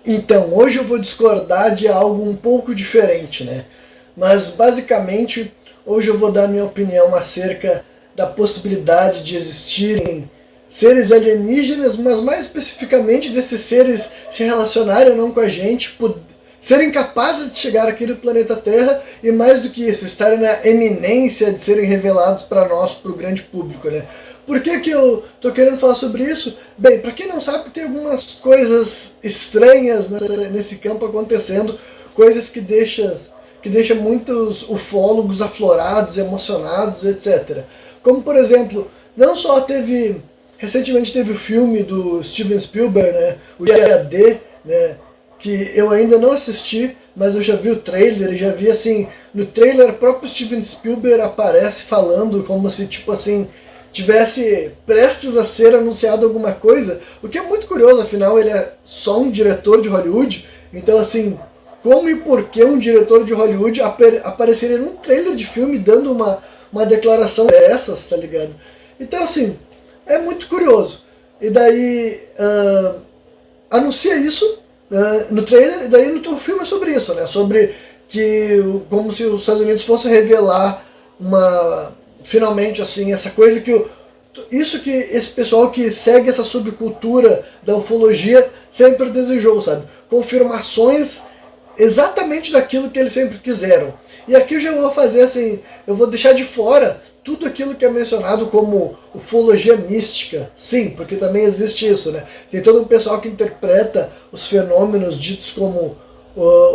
Então, hoje eu vou discordar de algo um pouco diferente, né? Mas, basicamente, hoje eu vou dar minha opinião acerca da possibilidade de existirem seres alienígenas, mas mais especificamente desses seres se relacionarem ou não com a gente, serem capazes de chegar aqui no planeta Terra e, mais do que isso, estarem na eminência de serem revelados para nós, para o grande público, né? Por que que eu tô querendo falar sobre isso? Bem, para quem não sabe, tem algumas coisas estranhas nesse campo acontecendo, coisas que deixa muitos ufólogos aflorados, emocionados, etc. Como, por exemplo, não só recentemente teve o filme do Steven Spielberg, né, o Dia D, né, que eu ainda não assisti, mas eu já vi o trailer e já vi, assim, no trailer o próprio Steven Spielberg aparece falando como se, tipo assim, tivesse prestes a ser anunciado alguma coisa, o que é muito curioso, afinal ele é só um diretor de Hollywood, então assim, como e por que um diretor de Hollywood apareceria num trailer de filme dando uma declaração dessas, tá ligado? Então assim, é muito curioso. E daí anuncia isso no trailer, e daí no teu filme é sobre isso, né? Sobre que como se os Estados Unidos fossem revelar finalmente assim essa coisa isso que esse pessoal que segue essa subcultura da ufologia sempre desejou, sabe? Confirmações exatamente daquilo que eles sempre quiseram. E aqui eu já vou fazer assim, eu vou deixar de fora tudo aquilo que é mencionado como ufologia mística. Sim, porque também existe isso, né? Tem todo um pessoal que interpreta os fenômenos ditos como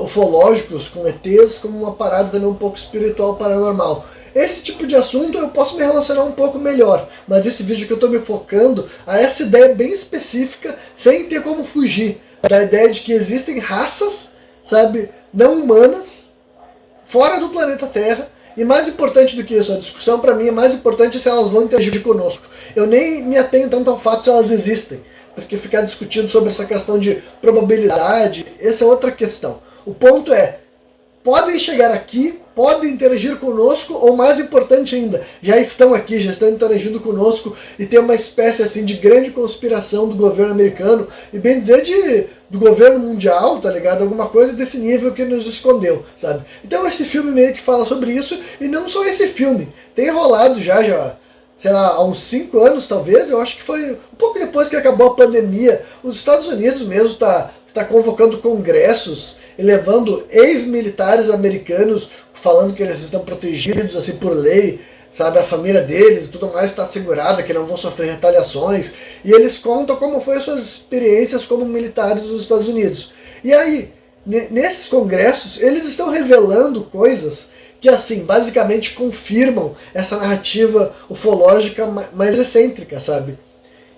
ufológicos, com ETs, como uma parada também um pouco espiritual, paranormal. Esse tipo de assunto eu posso me relacionar um pouco melhor, mas esse vídeo que eu estou me focando a essa ideia bem específica, sem ter como fugir da ideia de que existem raças, sabe, não humanas, fora do planeta Terra, e mais importante do que isso, a discussão para mim é mais importante se elas vão interagir conosco. Eu nem me atenho tanto ao fato se elas existem, porque ficar discutindo sobre essa questão de probabilidade, essa é outra questão. O ponto é, podem chegar aqui, podem interagir conosco, ou mais importante ainda, já estão aqui, já estão interagindo conosco, e tem uma espécie assim de grande conspiração do governo americano, e bem dizer do governo mundial, tá ligado? Alguma coisa desse nível que nos escondeu, sabe? Então esse filme meio que fala sobre isso, e não só esse filme, tem rolado já sei lá, há uns 5 anos talvez, eu acho que foi um pouco depois que acabou a pandemia, os Estados Unidos mesmo tá convocando congressos e levando ex-militares americanos falando que eles estão protegidos assim por lei, sabe, a família deles e tudo mais está assegurada, que não vão sofrer retaliações, e eles contam como foi as suas experiências como militares dos Estados Unidos. E aí, nesses congressos, eles estão revelando coisas que, assim, basicamente confirmam essa narrativa ufológica mais excêntrica, sabe?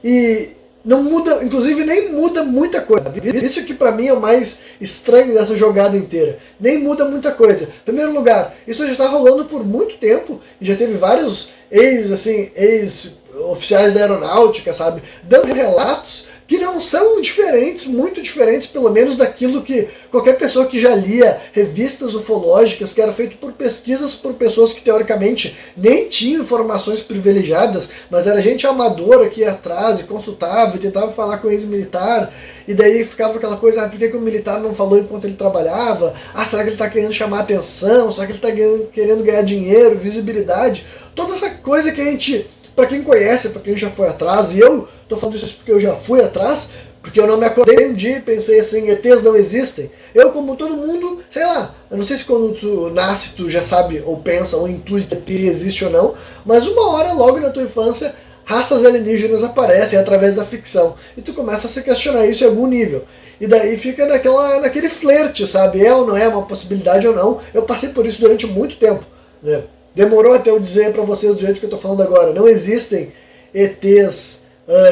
E não muda, inclusive nem muda muita coisa. Isso que pra mim é o mais estranho dessa jogada inteira. Nem muda muita coisa. Em primeiro lugar, isso já está rolando por muito tempo e já teve vários ex-oficiais da aeronáutica, sabe, dando relatos que não são diferentes, muito diferentes, pelo menos daquilo que qualquer pessoa que já lia revistas ufológicas, que era feito por pesquisas por pessoas que teoricamente nem tinham informações privilegiadas, mas era gente amadora que ia atrás e consultava e tentava falar com o ex-militar, e daí ficava aquela coisa, por que o militar não falou enquanto ele trabalhava? Será que ele está querendo chamar atenção? Será que ele está querendo ganhar dinheiro, visibilidade? Toda essa coisa que a gente, para quem conhece, para quem já foi atrás, e eu tô falando isso porque eu já fui atrás, porque eu não me acordei um dia e pensei assim, ETs não existem. Eu, como todo mundo, sei lá, eu não sei se quando tu nasce tu já sabe, ou pensa, ou intui que ET existe ou não, mas uma hora, logo na tua infância, raças alienígenas aparecem através da ficção. E tu começa a se questionar isso em algum nível. E daí fica naquele flerte, sabe? É ou não é uma possibilidade ou não. Eu passei por isso durante muito tempo, né? Demorou até eu dizer pra vocês do jeito que eu tô falando agora. Não existem ETs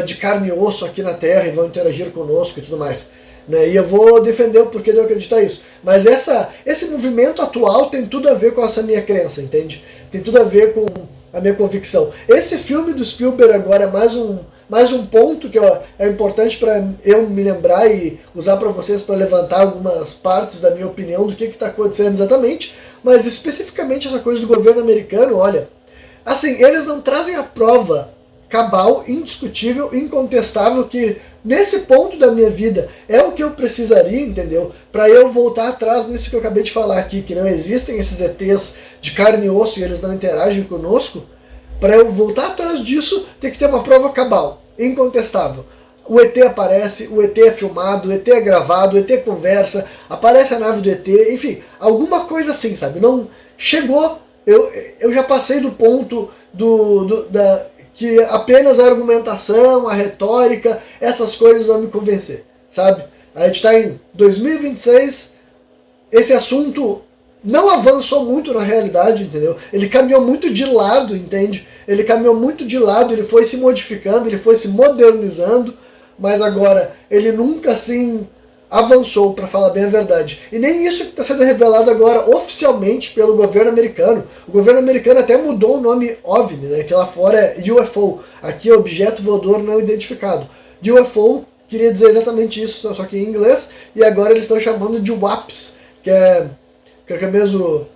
de carne e osso aqui na Terra e vão interagir conosco e tudo mais. Né? E eu vou defender o porquê de eu acreditar isso. Mas esse movimento atual tem tudo a ver com essa minha crença, entende? Tem tudo a ver com a minha convicção. Esse filme do Spielberg agora é mais um ponto que é importante para eu me lembrar e usar para vocês para levantar algumas partes da minha opinião do que está acontecendo exatamente, mas especificamente essa coisa do governo americano, olha, assim, eles não trazem a prova cabal, indiscutível, incontestável, que nesse ponto da minha vida é o que eu precisaria, entendeu? Para eu voltar atrás nisso que eu acabei de falar aqui, que não existem esses ETs de carne e osso e eles não interagem conosco. Para eu voltar atrás disso, tem que ter uma prova cabal, incontestável. O ET aparece, o ET é filmado, o ET é gravado, o ET conversa, aparece a nave do ET, enfim, alguma coisa assim, sabe? Não chegou, eu já passei do ponto que apenas a argumentação, a retórica, essas coisas vão me convencer, sabe? A gente está em 2026, esse assunto não avançou muito na realidade, entendeu? Ele caminhou muito de lado, entende? Ele caminhou muito de lado, ele foi se modificando, ele foi se modernizando, mas agora ele nunca assim avançou, para falar bem a verdade. E nem isso que está sendo revelado agora oficialmente pelo governo americano. O governo americano até mudou o nome OVNI, né, que lá fora é UFO. Aqui é Objeto Voador Não Identificado. UFO queria dizer exatamente isso, só que em inglês, e agora eles estão chamando de WAPS, que é mesmo...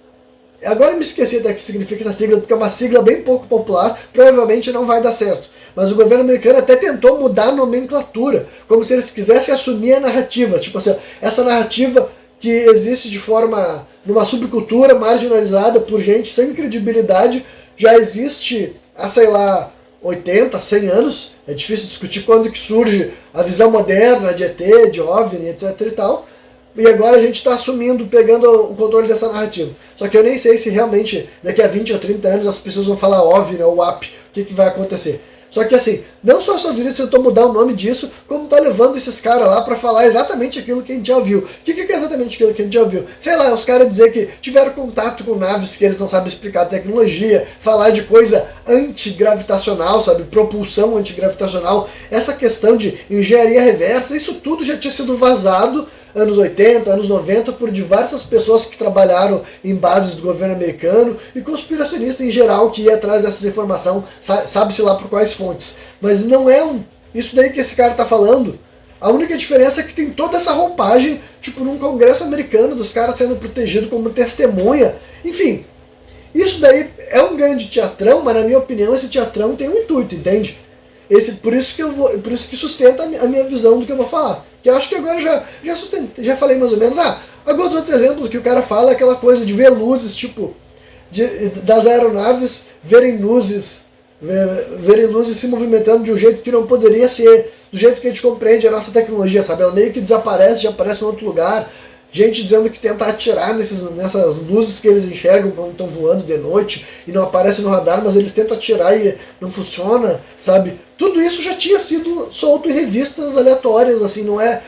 Agora eu me esqueci até o que significa essa sigla, porque é uma sigla bem pouco popular, provavelmente não vai dar certo. Mas o governo americano até tentou mudar a nomenclatura, como se eles quisessem assumir a narrativa. Tipo assim, essa narrativa que existe de forma, numa subcultura marginalizada por gente sem credibilidade, já existe há, sei lá, 80, 100 anos. É difícil discutir quando que surge a visão moderna de ET, de OVNI, etc e tal. E agora a gente está assumindo, pegando o controle dessa narrativa. Só que eu nem sei se realmente daqui a 20 ou 30 anos as pessoas vão falar OVNI ou WAP, o que vai acontecer. Só que assim, não só os Estados Unidos tentou mudar o nome disso, como tá levando esses caras lá para falar exatamente aquilo que a gente já ouviu. O que é exatamente aquilo que a gente já ouviu? Sei lá, os caras dizer que tiveram contato com naves que eles não sabem explicar a tecnologia, falar de coisa antigravitacional, sabe? Propulsão antigravitacional, essa questão de engenharia reversa, isso tudo já tinha sido vazado anos 80, anos 90, por diversas pessoas que trabalharam em bases do governo americano e conspiracionistas em geral que ia atrás dessas informações, sabe-se lá por quais fontes. Mas não é isso daí que esse cara tá falando. A única diferença é que tem toda essa roupagem, tipo num congresso americano, dos caras sendo protegidos como testemunha. Enfim, isso daí é um grande teatrão, mas na minha opinião esse teatrão tem um intuito, entende? Por isso que sustenta a minha visão do que eu vou falar. Que eu acho que agora já falei mais ou menos. Agora outro exemplo que o cara fala é aquela coisa de ver luzes, tipo, das aeronaves verem luzes se movimentando de um jeito que não poderia ser, do jeito que a gente compreende a nossa tecnologia, sabe? Ela meio que desaparece, já aparece em outro lugar. Gente dizendo que tenta atirar nessas luzes que eles enxergam quando estão voando de noite e não aparece no radar, mas eles tentam atirar e não funciona, sabe? Tudo isso já tinha sido solto em revistas aleatórias, assim, não é...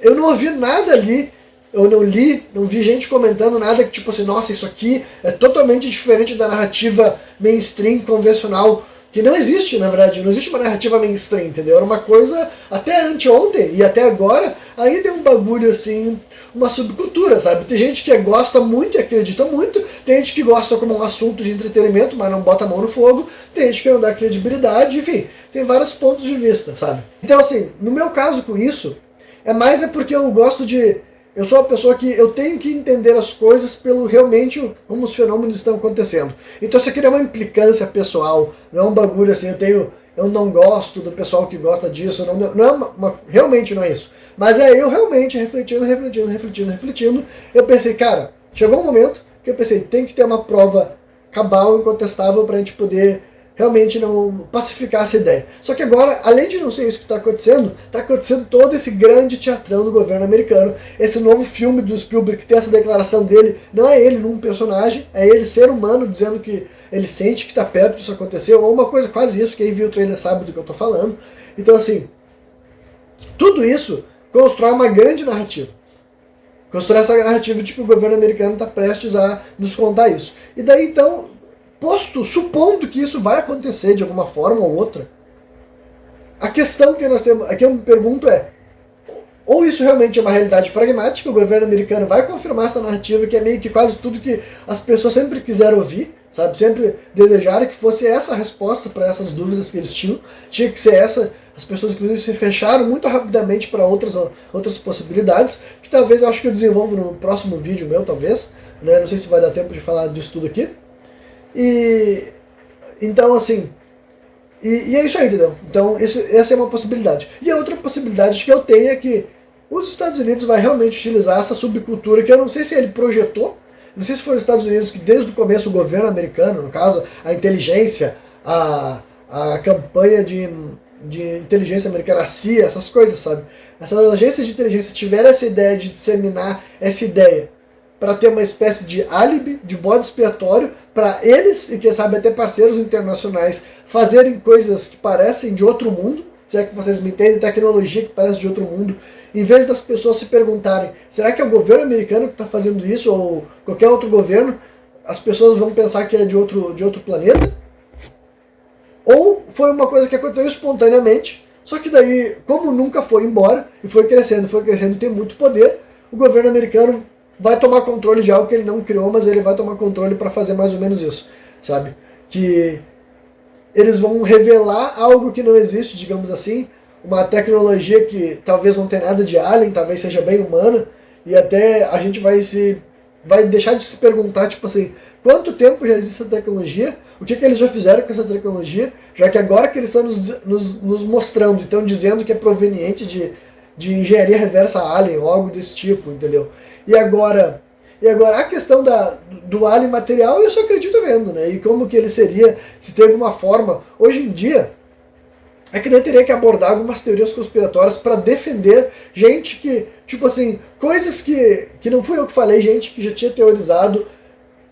Eu não ouvi nada ali, eu não li, não vi gente comentando nada que tipo assim, nossa, isso aqui é totalmente diferente da narrativa mainstream, convencional, que não existe, na verdade, não existe uma narrativa mainstream, entendeu? Era uma coisa, até anteontem e até agora, ainda é um bagulho assim, uma subcultura, sabe? Tem gente que gosta muito e acredita muito, tem gente que gosta como um assunto de entretenimento, mas não bota a mão no fogo, tem gente que não dá credibilidade, enfim, tem vários pontos de vista, sabe? Então assim, no meu caso com isso, é porque eu gosto de... Eu sou uma pessoa que eu tenho que entender as coisas pelo realmente como os fenômenos estão acontecendo. Então isso aqui não é uma implicância pessoal, não é um bagulho assim, eu não gosto do pessoal que gosta disso, não é realmente não é isso. Mas eu realmente refletindo, eu pensei, cara, chegou um momento que eu pensei, tem que ter uma prova cabal, incontestável, pra gente poder realmente não pacificar essa ideia. Só que agora, além de não ser isso que está acontecendo todo esse grande teatrão do governo americano, esse novo filme do Spielberg que tem essa declaração dele, não é ele num personagem, é ele ser humano dizendo que ele sente que está perto disso acontecer, ou uma coisa quase isso, quem viu o trailer sabe do que eu estou falando. Então assim, tudo isso constrói uma grande narrativa. Constrói essa narrativa de que o governo americano está prestes a nos contar isso. E daí então, supondo que isso vai acontecer de alguma forma ou outra, a questão que nós temos, aqui eu me pergunto ou isso realmente é uma realidade pragmática, o governo americano vai confirmar essa narrativa que é meio que quase tudo que as pessoas sempre quiseram ouvir, sabe? Sempre desejaram que fosse essa a resposta para essas dúvidas que eles tinha que ser essa. As pessoas inclusive se fecharam muito rapidamente para outras possibilidades, que talvez eu acho que eu desenvolvo no próximo vídeo meu, talvez, né? Não sei se vai dar tempo de falar disso tudo aqui. E então assim, E é isso aí, entendeu? Então essa é uma possibilidade. E a outra possibilidade que eu tenho é que os Estados Unidos vai realmente utilizar essa subcultura que eu não sei se ele projetou, não sei se foi os Estados Unidos que desde o começo o governo americano, no caso, a inteligência, a campanha de inteligência americana, a CIA, essas coisas, sabe? Essas agências de inteligência tiveram essa ideia de disseminar essa ideia para ter uma espécie de álibi, de bode expiatório, para eles, e quem sabe até parceiros internacionais, fazerem coisas que parecem de outro mundo, se é que vocês me entendem, tecnologia que parece de outro mundo, em vez das pessoas se perguntarem, será que é o governo americano que está fazendo isso, ou qualquer outro governo, as pessoas vão pensar que é de outro planeta? Ou foi uma coisa que aconteceu espontaneamente, só que daí, como nunca foi embora, e foi crescendo, tem muito poder, o governo americano vai tomar controle de algo que ele não criou, mas ele vai tomar controle para fazer mais ou menos isso, sabe? Que eles vão revelar algo que não existe, digamos assim, uma tecnologia que talvez não tenha nada de alien, talvez seja bem humana, e até a gente vai deixar de se perguntar, tipo assim, quanto tempo já existe essa tecnologia, o que eles já fizeram com essa tecnologia, já que agora que eles estão nos mostrando, estão dizendo que é proveniente de engenharia reversa alien, ou algo desse tipo, entendeu? E agora a questão do alien material, eu só acredito vendo, né? E como que ele seria, se tem alguma forma, hoje em dia, é que daí teria que abordar algumas teorias conspiratórias para defender gente que, tipo assim, coisas que não fui eu que falei, gente que já tinha teorizado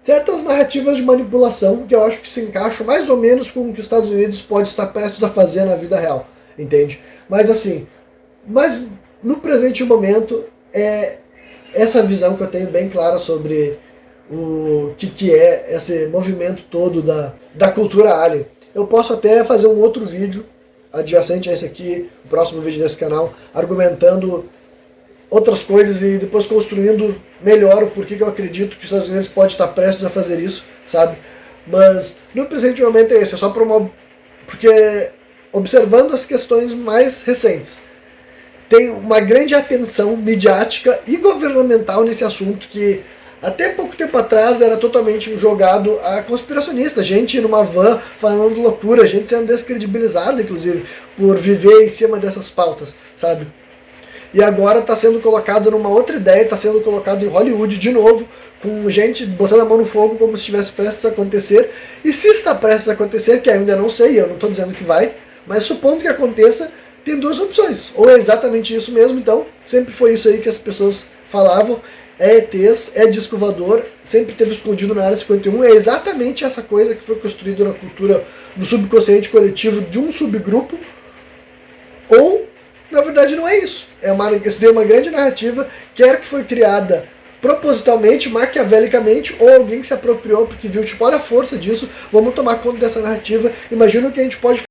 certas narrativas de manipulação que eu acho que se encaixam mais ou menos com o que os Estados Unidos pode estar prestes a fazer na vida real, entende? Mas assim, no presente momento, é essa visão que eu tenho bem clara sobre o que é esse movimento todo da cultura alien. Eu posso até fazer um outro vídeo adjacente a esse aqui, o próximo vídeo desse canal, argumentando outras coisas e depois construindo melhor o porquê que eu acredito que os Estados Unidos pode estar prestes a fazer isso, sabe? Mas no presente momento é isso, é só porque observando as questões mais recentes, tem uma grande atenção midiática e governamental nesse assunto que até pouco tempo atrás era totalmente jogado a conspiracionista, gente numa van falando loucura, gente sendo descredibilizada, inclusive, por viver em cima dessas pautas, sabe? E agora está sendo colocado numa outra ideia, está sendo colocado em Hollywood de novo, com gente botando a mão no fogo como se estivesse prestes a acontecer. E se está prestes a acontecer, que ainda não sei, eu não estou dizendo que vai, mas supondo que aconteça, tem duas opções. Ou é exatamente isso mesmo, então, sempre foi isso aí que as pessoas falavam, é ETs, é disco voador, sempre teve escondido na Área 51, é exatamente essa coisa que foi construída na cultura, no subconsciente coletivo de um subgrupo, ou, na verdade, não é isso. Isso deu uma grande narrativa, quer que foi criada propositalmente, maquiavelicamente, ou alguém que se apropriou porque viu, tipo, olha a força disso, vamos tomar conta dessa narrativa, imagina o que a gente pode